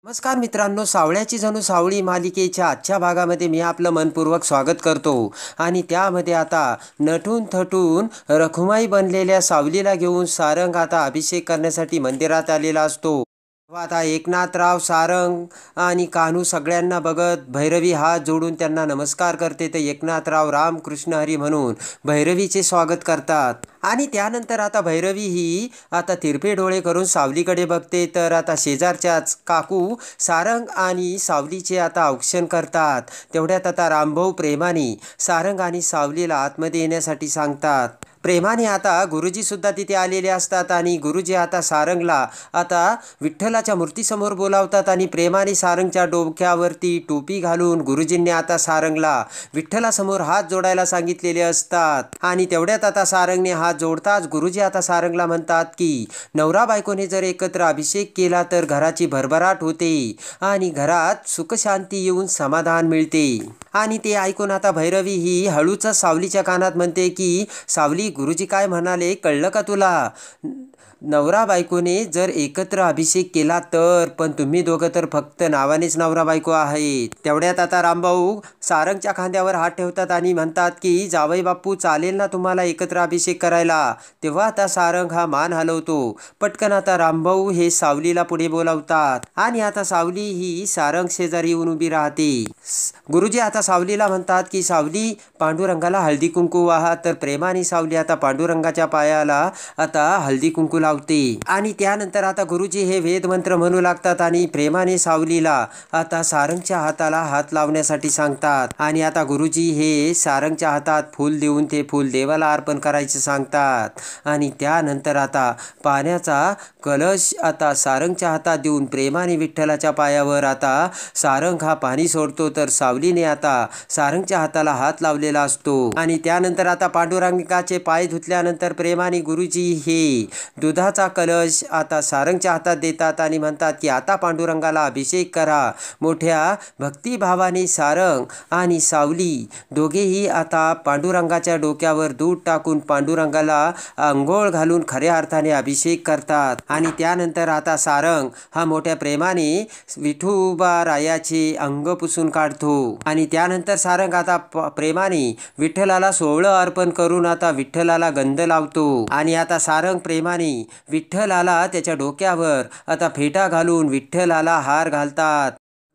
नमस्कार मित्रांनो, सावळ्याची जणू सावळी मालिकेच्या आजच्या भागामध्ये मी आपलं मनपूर्वक स्वागत करतो. आणि त्यामध्ये आता नटून थटून रखुमाई बनलेल्या सावलीला घेऊन सारंग आता अभिषेक करण्यासाठी मंदिरात आलेला असतो. तेव्हा आता एकनाथराव, सारंग आणि कान्हू सगळ्यांना बघत भैरवी हात जोडून त्यांना नमस्कार करते. तर एकनाथराव राम कृष्ण हरी म्हणून भैरवीचे स्वागत करतात. आणि त्यानंतर आता भैरवी ही आता तिरपे डोळे करून सावलीकडे बघते. तर आता शेजारच्याच काकू सारंग आणि सावलीचे आता औक्षण करतात. तेवढ्यात आता रामभाऊ प्रेमाने सारंग आणि सावलीला आतमध्ये येण्यासाठी सांगतात. प्रेमाने आता गुरुजीसुद्धा तिथे आलेले असतात आणि गुरुजी आता सारंगला आता विठ्ठलाच्या मूर्तीसमोर बोलावतात आणि प्रेमाने सारंगच्या डोक्यावरती टोपी घालून गुरुजींनी आता सारंगला विठ्ठलासमोर हात जोडायला सांगितलेले असतात. आणि तेवढ्यात आता सारंगने हात जोडताच गुरुजी आता सारंगला म्हणतात की नवरा बायकोने जर एकत्र अभिषेक केला तर घराची भरभराट होते आणि घरात सुखशांती येऊन समाधान मिळते. आणि ते ऐकून आता भैरवी ही हळूच सावलीच्या कानात म्हणते की सावली, गुरुजी काय म्हणाले कळलं का तुला? नवरा बायकोने जर एकत्र अभिषेक केला तर, पण तुम्ही दोघं तर फक्त नावानेच नवरा बायको आहेत. तेवढ्यात आता रामभाऊ सारंगच्या खांद्यावर हात ठेवतात आणि म्हणतात की जावई बापू, चालेल ना तुम्हाला एकत्र अभिषेक करायला? तेव्हा आता सारंग हा मान हलवतो. पटकन आता रामभाऊ हे सावलीला पुढे बोलावतात आणि आता सावली ही सारंग शेजारी येऊन उभी राहते. गुरुजी आता सावलीला म्हणतात की सावली, पांडुरंगाला हळदी कुंकू वाहा. तर प्रेमाने सावली आता पांडुरंगाच्या पायाला आता हळदी कुंकू लावते. आणि त्यानंतर आता गुरुजी हे वेद मंत्र म्हणू लागतात आणि प्रेमाने सावलीला आता सारंगच्या हाताला हात लावण्यासाठी सांगतात. आणि आता गुरुजी हे सारंगच्या हातात फूल देऊन ते फूल देवाला अर्पण करायचे सांगतात. आणि त्यानंतर आता पाण्याचा कलश आता सारंगच्या हातात देऊन प्रेमाने विठ्ठलाच्या पायावर आता सारंग हा पाणी सोडतो. तर सावलीने आता सारंगच्या हाताला हात लावलेला असतो. आणि त्यानंतर आता पांडुरंगाचे पाय धुतल्यानंतर प्रेमाने गुरुजी हे दुधाचा कलश आता सारंगच्या हातात देतात आणि म्हणतात की आता पांडुरंगाला अभिषेक करा. मोठ्या भक्तिभावाने सारंग आणि सावली दोघेही आता पांडुरंगाच्या डोक्यावर दूध टाकून पांडुरंगाला अंघोळ घालून खऱ्या अर्थाने अभिषेक करतात. आणि त्यानंतर आता सारंग हा मोठ्या प्रेमाने विठोबारायाचे अंग पुसून काढतो. आणि त्यानंतर सारंग आता प्रेमाने विठ्ठलाला सोहळं अर्पण करून आता विठ्ठलाला गंध लावतो. आणि आता सारंग प्रेमाने विठ्ठलाला त्याच्या डोक्यावर आता फेटा घालून विठ्ठलाला हार घालतात.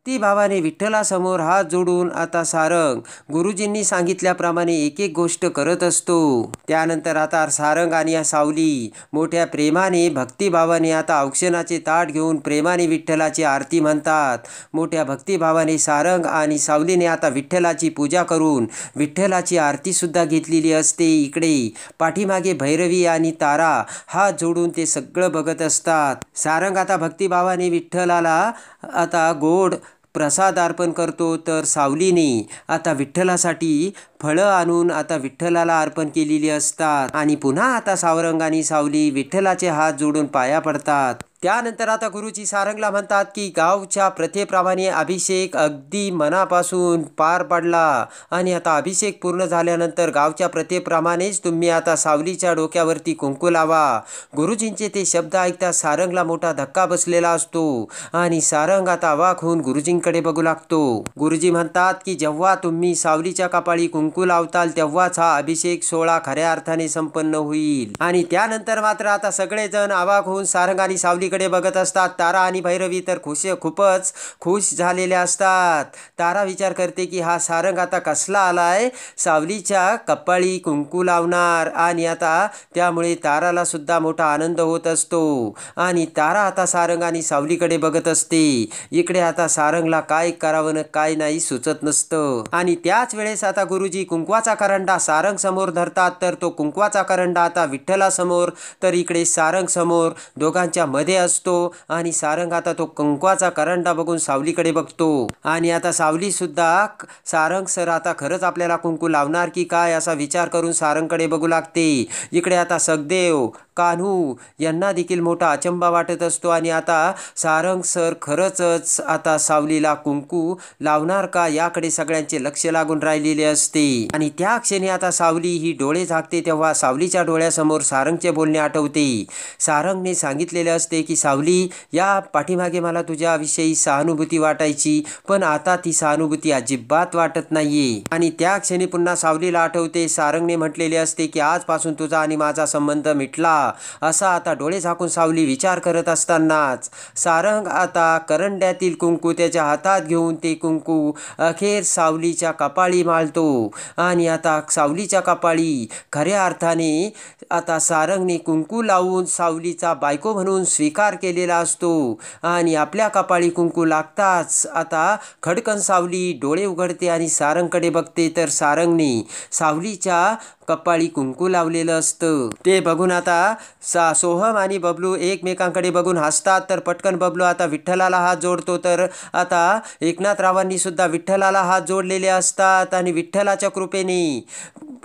ती भावाने विठ्ठलासमोर हात जोडून आता सारंग गुरुजींनी सांगितल्याप्रमाणे एक एक गोष्ट करत असतो. त्यानंतर आता सारंग आणि सावली मोठ्या प्रेमाने भक्तिभावाने आता औक्षणाचे ताट घेऊन प्रेमाने विठ्ठलाची आरती म्हणतात. मोठ्या भक्तिभावाने सारंग आणि सावलीने आता विठ्ठलाची पूजा करून विठ्ठलाची आरती सुद्धा घेतलेली असते. इकडे पाठीमागे भैरवी आणि तारा हात जोडून ते सगळं बघत असतात. सारंग आता भक्तिभावाने विठ्ठलाला आता गोड प्रसाद अर्पण करतो. तर सावलीने आता विठ्ठलासाठी फळं आणून आता विठ्ठलाला अर्पण केलेली असतात. आणि पुन्हा आता सारंग आणि सावली विठ्ठलाचे हात जोडून पाया पडतात. त्यानंतर आता गुरुजी सारंगला म्हणतात की गावच्या प्रथेप्रमाणे अभिषेक अगदी मनापासून पार पडला. आणि आता अभिषेक पूर्ण झाल्यानंतर गावच्या प्रथेप्रमाणेच तुम्ही आता सावलीच्या डोक्यावरती कुंकू लावा. गुरुजींचे ते शब्द ऐकता सारंगला मोठा धक्का बसलेला असतो आणि सारंग आता अवाक होऊन गुरुजींकडे बघू लागतो. गुरुजी म्हणतात की जेव्हा तुम्ही सावलीच्या कपाळी कुंकू लावताल तेव्हाच हा अभिषेक सोहळा खऱ्या अर्थाने संपन्न होईल. आणि त्यानंतर मात्र आता सगळेजण अवाक होऊन सारंग आणि सावलीकडे बघत असतात. तारा आणि भैरवी तर खूपच खुश झालेल्या असतात. तारा विचार करते की हा सारंग आता कसला आलाय, सावलीच्या कपाळी कुंकू लावणार. आणि आता त्यामुळे ताराला सुद्धा मोठा आनंद होत असतो. आणि तारा आता सारंग आणि सावलीकडे बघत असते. इकडे आता सारंगला काय करावं न काय नाही सुचत नसतं. आणि त्याच वेळेस आता गुरुजी कुंकवाचा करंडा सारंग समोर धरतात. तर तो कुंकवाचा करंडा आता विठ्ठलासमोर तर इकडे सारंग समोर दोघांच्या मध्ये असतो. आणि सारंग आता तो कुंकवाचा करंडा बघून सावलीकडे बघतो. आणि आता सावली सुद्धा सारंग सर आता खरंच आपल्याला कुंकू लावणार की काय असा विचार करून सारंगकडे बघू लागते. इकडे आता सखदेव, कान्हू यांना देखील मोठा अचंबा वाटत असतो आणि आता सारंग सर खरंच आता सावलीला कुंकू लावणार का याकडे सगळ्यांचे लक्ष लागून राहिलेले असते आणि त्या क्षणी आता सावली ही डोळे झाकते तेव्हा सावलीच्या डोळ्यासमोर सारंगचे बोलणे आठवते. सारंगने सांगितलेले असते की सावली, या पाठीमागे मला तुझ्याविषयी सहानुभूती वाटायची पण आता ती सहानुभूती अजिबात वाटत नाहीये. आणि त्या क्षणी पुन्हा सावलीला आठवते सारंगने म्हटलेले असते की आजपासून तुझा आणि माझा संबंध मिटला. असा आता डोळे झाकून सावली विचार करत असतानाच सारंग आता करंड्यातील कुंकू त्याच्या हातात घेऊन ते कुंकू अखेर सावलीच्या कपाळी माळतो आणि आता सावलीच्या कपाळी खऱ्या अर्थाने आता सारंगने कुंकू लावून सावलीचा बायको म्हणून स्वीकार केलेला असतो. आणि आपल्या कपाळी कुंकू लागताच आता खडकन सावली डोळे उघडते आणि सारंगकडे बघते तर सारंगने सावलीच्या कपाळी कुंकू लावलेलं असतं. ते बघून आता सोहम आणि बबलू एकमेकांकडे बघून हसतात. तर पटकन बबलू आता विठ्ठलाला हात जोडतो तर आता एकनाथरावांनी सुद्धा विठ्ठलाला हात जोडलेले असतात आणि विठ्ठलाच्या कृपेने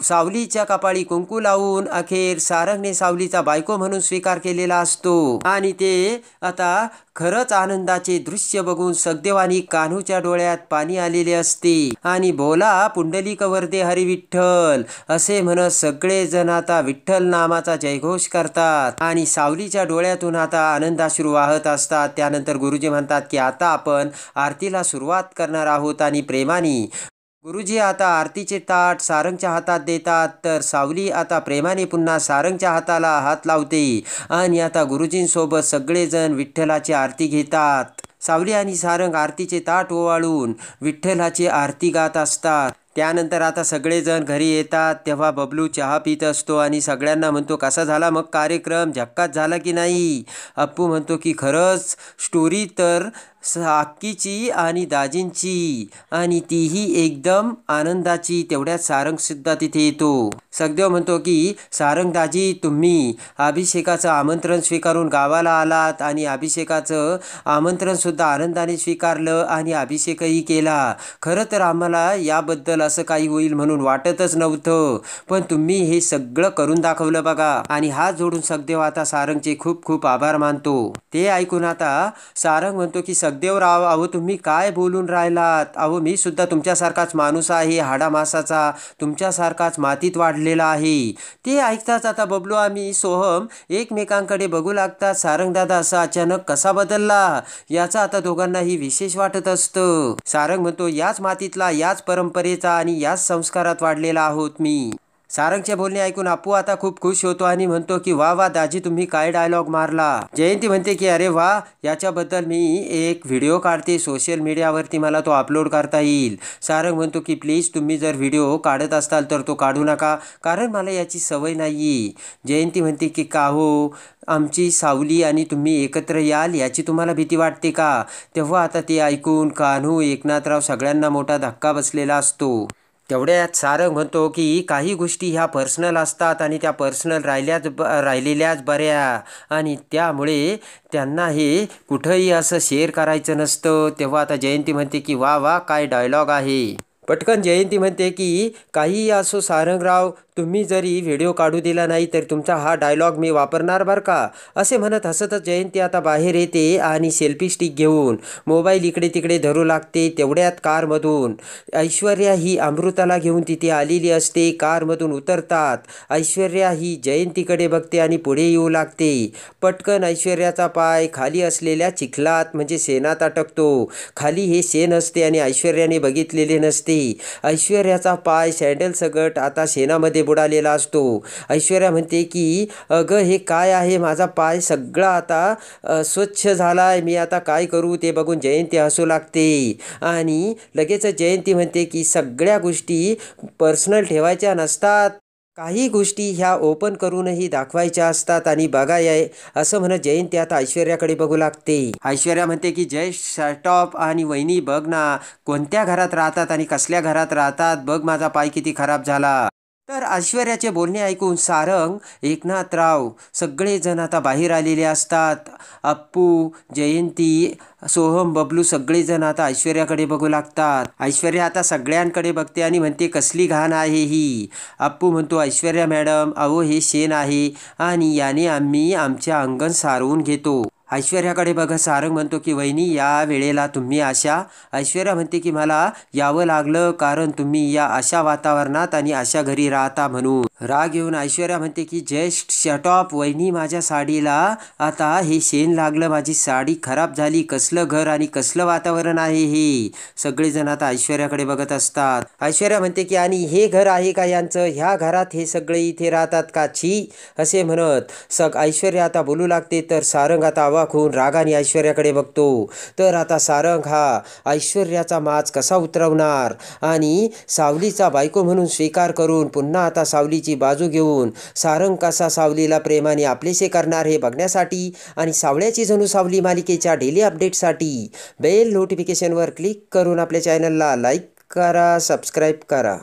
सावलीच्या कपाळी कुंकू लावून अखेर सारंगने सावलीचा बायको म्हणून स्वीकार केलेला असतो. आणि ते आता खरंच आनंदाचे दृश्य बघून सखदेव आणि कान्हूच्या डोळ्यात पाणी आलेले असते आणि बोला पुंडलिक वरदे हरी विठ्ठल असे म्हणत सगळेजण आता विठ्ठल नामाचा जयघोष करतात आणि सावलीच्या डोळ्यातून आता आनंदाश्रू वाहत असतात. त्यानंतर गुरुजी म्हणतात की आता आपण आरतीला सुरुवात करणार आहोत आणि प्रेमाने गुरुजी आता आरतीचे ताट सारंगच्या हातात देतात. तर सावली आता प्रेमाने पुन्हा सारंगच्या हाताला हात लावते आणि आता गुरुजींसोबत सगळेजण विठ्ठलाची आरती घेतात. सावली आणि सारंग आरतीचे ताट ओवाळून विठ्ठलाची आरती गात असतात. त्यानंतर आता सगळेजण घरी येतात तेव्हा बबलू चहा पित असतो आणि सगळ्यांना म्हणतो कसा झाला मग कार्यक्रम, झक्कास झाला की नाही. अप्पू म्हणतो की खरंच स्टोरी तर अक्कीची आणि दाजींची आणि तीही एकदम आनंदाची. तेवढ्यात सारंगसुद्धा तिथे येतो. सखदेव म्हणतो की सारंग दाजी, तुम्ही अभिषेकाचं आमंत्रण स्वीकारून गावाला आलात आणि अभिषेकाचं आमंत्रणसुद्धा आनंदाने स्वीकारलं आणि अभिषेकही केला. खरं तर आम्हाला याबद्दल असं काही होईल म्हणून वाटतच नव्हतं पण तुम्ही हे सगळं करून दाखवलं बघा. आणि हात जोडून सखदेव आता सारंगचे खूप खूप आभार मानतो. ते ऐकून आता सारंग म्हणतो की सखदेवराव, अहो तुम्ही काय बोलून राहिलात. अहो मी सुद्धा तुमच्यासारखाच माणूस आहे, हाडामासाचा, तुमच्यासारखाच मातीत वाढलेला आहे. ते ऐकताच आता बबलू आम्ही सोहम एकमेकांकडे बघू लागतात. सारंगदादा असा अचानक कसा बदलला याचा आता दोघांनाही विशेष वाटत असतं. सारंग म्हणतो याच मातीतला, याच परंपरेचा आणि याच संस्कारात वाढलेला आहोत मी. सारंगचे बोलणे ऐकून अप्पू आता खूप खुश होतो आणि म्हणतो की वा वा दाजी, तुम्ही काय डायलॉग मारला. जयंती म्हणते की अरे वा, याच्याबद्दल मी एक व्हिडिओ काढते, सोशल मीडियावरती मला तो अपलोड करता येईल. सारंग म्हणतो की प्लीज तुम्ही जर व्हिडिओ काढत असाल तर तो काढू नका कारण मला याची सवय नाही. जयंती म्हणते की का हो, आमची सावली आणि तुम्ही एकत्र याल याची तुम्हाला भीती वाटते का. तेव्हा आता ते ऐकून कान्हू, एकनाथराव सगळ्यांना मोठा धक्का बसलेला असतो. तेवढ्यात सारंग म्हणतो की काही गोष्टी ह्या पर्सनल असतात आणि त्या पर्सनल राहिलेल्याच बऱ्या आणि त्यामुळे त्यांना हे कुठंही असं शेअर करायचं नसतं. तेव्हा आता जयंती म्हणते की वा वा, काय डायलॉग आहे. पटकन जयंती म्हणते की काहीही असो सारंगराव, तुम्ही जरी व्हिडिओ काढू दिला नाही तर तुमचा हा डायलॉग मी वापरणार बरं का. असे म्हणत हसतच जयंती आता बाहेर येते आणि सेल्फी स्टिक घेऊन मोबाईल इकडे तिकडे धरू लागते. तेवढ्यात कारमधून ऐश्वर्या ही अमृताला घेऊन तिथे आलेली असते. कारमधून उतरतात. ऐश्वर्या ही जयंतीकडे बघते आणि पुढे येऊ लागते. पटकन ऐश्वर्याचा पाय खाली असलेल्या चिखलात म्हणजे शेणात अटकतो. खाली हे शेण असते आणि ऐश्वर्याने बघितलेले नसते. ऐश्वर्याचा पाय सँडल सकट आता शेणामध्ये बुडालेला असतो. ऐश्वर्या म्हणते की अगं हे काय आहे, माझा पाय सगळा आता स्वच्छ झालाय, मी आता काय करू. ते बघून जयंती हसू लागते आणि लगेच जयंती म्हणते की सगळ्या गोष्टी पर्सनल ठेवायच्या नसतात, काही गोष्टी ह्या ओपन करूनही दाखवायच्या असतात आणि बघाय असं म्हणत जयंती आता ऐश्वर्याकडे बघू लागते. ऐश्वर्या म्हणते की जय शटॉप आणि वहिनी बघ ना, कोणत्या घरात राहतात आणि कसल्या घरात राहतात, बघ माझा पाय किती खराब झाला. तर ऐश्वर्याचे बोलणे ऐकून सारंग, एकनाथराव सगळेजण आता बाहेर आलेले असतात. अप्पू, जयंती, सोहम, बबलू सगळेजण आता ऐश्वर्याकडे बघू लागतात. ऐश्वर्या आता सगळ्यांकडे बघते आणि म्हणते, कसली घाण आहे ही. अप्पू म्हणतो, ऐश्वर्या मॅडम, अहो हे शेण आहे आणि याने आम्ही आमच्या अंगण सारवून घेतो. ऐश्वर्याकडे बघत सारंग म्हणतो की वहिनी, या वेळेला तुम्ही अशा. ऐश्वर्या म्हणते की मला यावं लागलं कारण तुम्ही या अशा वातावरणात आणि अशा घरी राहता म्हणून. राग येऊन ऐश्वर्या म्हणते की जस्ट शटॉप वहिनी, माझ्या साडीला आता हे शेण लागलं, माझी साडी खराब झाली, कसलं घर आणि कसलं वातावरण आहे हे. सगळेजण आता ऐश्वर्याकडे बघत असतात. ऐश्वर्या म्हणते की आणि हे घर आहे का यांचं, ह्या घरात हे सगळे इथे राहतात का, छी, असे म्हणत ऐश्वर्या आता बोलू लागते. तर सारंग आता अवाक होऊन रागाने ऐश्वर्याकडे बघतो. तर आता सारंग हा ऐश्वर्याचा माज कसा उतरवणार आणि सावलीचा बायको म्हणून स्वीकार करून पुन्हा आता सावलीची बाजू घेऊन सारंग कसा सावलीला प्रेमाने आपलेसे करणार हे बघण्यासाठी आणि सावळ्याची जणू सावली मालिकेच्या डेली अपडेटसाठी बेल नोटिफिकेशनवर क्लिक करून आपल्या चॅनलला लाईक करा, सबस्क्राईब करा.